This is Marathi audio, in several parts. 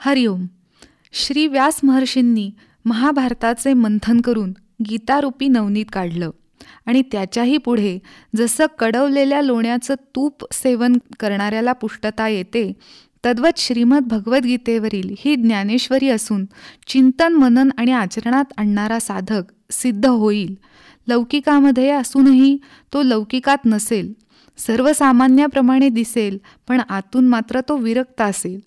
हरिओम. श्री व्यास महर्षींनी महाभारताचे मंथन करून गीतारूपी नवनीत काढलं आणि त्याच्याही पुढे जसं कडवलेल्या लोण्याचं तूप सेवन करणाऱ्याला पुष्टता येते, तद्वत श्रीमद भगवद्गीतेवरील ही ज्ञानेश्वरी असून चिंतन, मनन आणि आचरणात आणणारा साधक सिद्ध होईल. लौकिकामध्ये असूनही तो लौकिकात नसेल, सर्वसामान्याप्रमाणे दिसेल, पण आतून मात्र तो विरक्त असेल,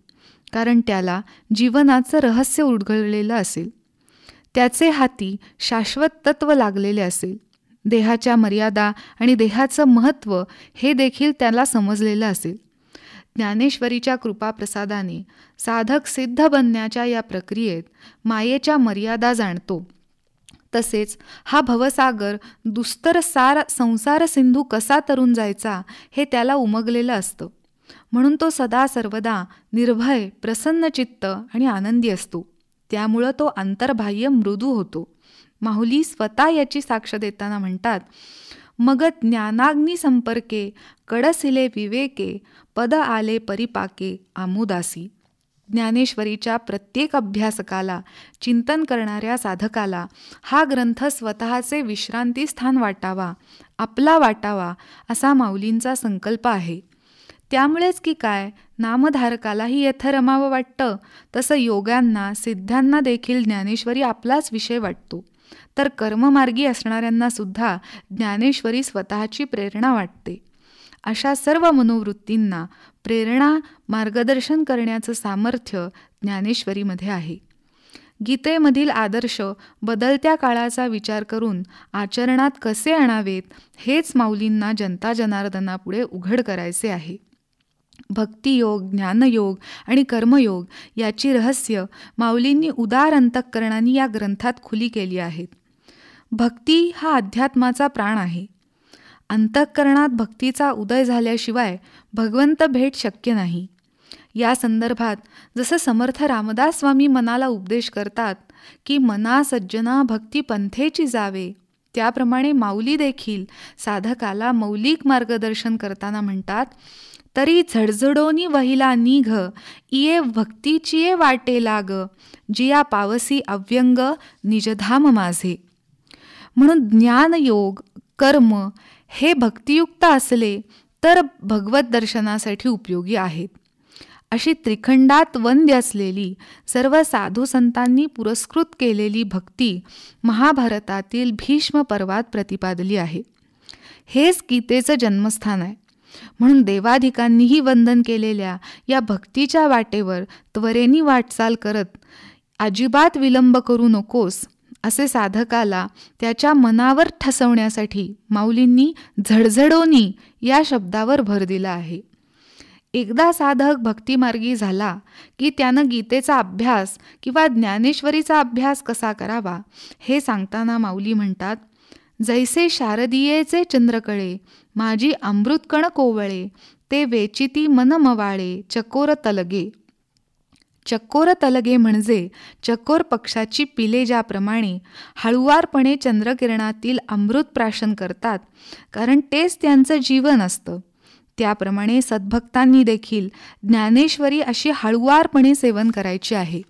कारण त्याला जीवनाचं रहस्य उलगडलेलं असेल. त्याचे हाती शाश्वत तत्व लागलेले असेल. देहाच्या मर्यादा आणि देहाचं महत्त्व हे देखील त्याला समजलेलं असेल. ज्ञानेश्वरीच्या कृपाप्रसादाने साधक सिद्ध बनण्याच्या या प्रक्रियेत मायेच्या मर्यादा जाणतो. तसेच हा भवसागर दुस्तर संसार सिंधू कसा तरून जायचा हे त्याला उमगलेलं असतं. म्हणून तो सदा सर्वदा निर्भय, प्रसन्नचित्त आणि आनंदी असतो. त्यामुळं तो अंतर्बाह्य मृदू होतो. माहुली स्वतः याची साक्ष देताना म्हणतात, मग ज्ञानाग्नी संपर्के कडसिले विवेके पद आले परिपाके आमुदासी. ज्ञानेश्वरीच्या प्रत्येक अभ्यासकाला, चिंतन करणाऱ्या साधकाला हा ग्रंथ स्वतःचे विश्रांतीस्थान वाटावा, आपला वाटावा असा माऊलींचा संकल्प आहे. त्यामुळेच की काय, नामधारकालाही येथे रमावं वाटतं, तसं योग्यांना, सिद्धांना देखील ज्ञानेश्वरी आपलाच विषय वाटतो. तर कर्ममार्गी असणाऱ्यांना सुद्धा ज्ञानेश्वरी स्वतःची प्रेरणा वाटते. अशा सर्व मनोवृत्तींना प्रेरणा, मार्गदर्शन करण्याचं सामर्थ्य ज्ञानेश्वरीमध्ये आहे. गीतेमधील आदर्श बदलत्या काळाचा विचार करून आचरणात कसे आणावेत हेच माऊलींना जनता जनार्दनापुढे उघड करायचे आहे. भक्तियोग, ज्ञानयोग आणि कर्मयोग याची रहस्य माऊलींनी उदार अंतःकरणाने या ग्रंथात खुली केली आहेत. भक्ती हा अध्यात्माचा प्राण आहे. अंतःकरणात भक्तीचा उदय झाल्याशिवाय भगवंत भेट शक्य नाही. या संदर्भात जसं समर्थ रामदास स्वामी मनाला उपदेश करतात की मना सज्जना भक्ती पंथेची जावे, त्याप्रमाणे माऊली देखील साधकाला मौलिक मार्गदर्शन करताना म्हणतात, तरी झडझडोनी वहिला निघ इये भक्तीचिये वाटे लाग, जिया पावसी अव्यंग निजधाम माझे. म्हणून ज्ञानयोग, कर्म हे भक्तियुक्त असले तर भगवत दर्शनासाठी उपयोगी आहेत. अशी त्रिखंडात वंद्य असलेली, सर्व साधू संतांनी पुरस्कृत केलेली भक्ती महाभारतातील भीष्म पर्वात प्रतिपादली आहे. हेच गीतेचं जन्मस्थान आहे. म्हणून देवाधिकांनीही वंदन केलेल्या या भक्तीच्या वाटेवर त्वरेनी वाटचाल करत अजिबात विलंब करू नकोस असे साधकाला त्याच्या मनावर ठसवण्यासाठी माऊलींनी झडझडोनी या शब्दावर भर दिला आहे. एकदा साधक भक्तिमार्गी झाला की त्यानं गीतेचा अभ्यास किंवा ज्ञानेश्वरीचा अभ्यास कसा करावा हे सांगताना माऊली म्हणतात, जैसे शारदीयेचे चंद्रकळे माझी अमृतकण कोवळे, ते वेचिती मन मवाळे चकोर तलगे. चकोर तलगे म्हणजे चकोर पक्षाची पिले ज्याप्रमाणे हळुवारपणे चंद्रकिरणातील अमृत प्राशन करतात, कारण तेच त्यांचं जीवन असतं, त्याप्रमाणे सद्भक्तांनी देखील ज्ञानेश्वरी अशी हळुवारपणे सेवन करायची आहे.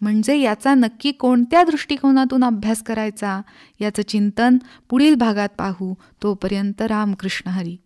म्हणजे याचा नक्की कोणत्या दृष्टिकोनातून अभ्यास करायचा याचं चिंतन पुढील भागात पाहू. तोपर्यंत रामकृष्ण हरी.